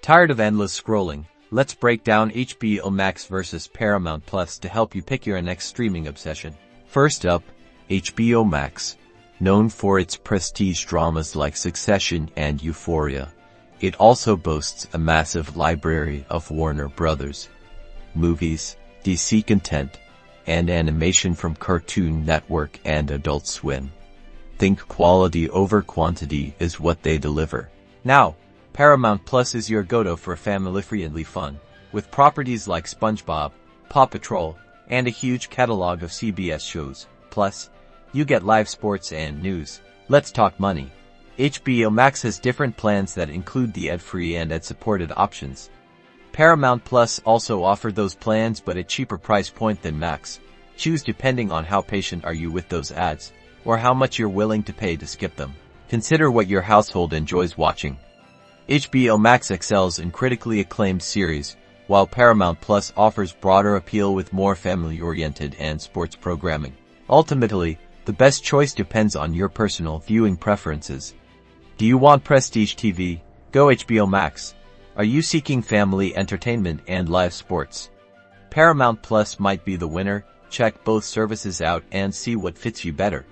Tired of endless scrolling? Let's break down HBO Max versus Paramount Plus to help you pick your next streaming obsession. First up, HBO Max. Known for its prestige dramas like Succession and Euphoria, it also boasts a massive library of Warner Brothers movies, DC content, and animation from Cartoon Network and Adult Swim. Think quality over quantity is what they deliver. Now, Paramount Plus is your go-to for family-friendly fun, with properties like SpongeBob, Paw Patrol, and a huge catalog of CBS shows. Plus, you get live sports and news. Let's talk money. HBO Max has different plans that include the ad-free and ad-supported options. Paramount Plus also offers those plans but at cheaper price point than Max. Choose depending on how patient are you with those ads, or how much you're willing to pay to skip them. Consider what your household enjoys watching. HBO Max excels in critically acclaimed series, while Paramount Plus offers broader appeal with more family-oriented and sports programming. Ultimately, the best choice depends on your personal viewing preferences. Do you want prestige TV? Go HBO Max. Are you seeking family entertainment and live sports? Paramount Plus might be the winner. Check both services out and see what fits you better.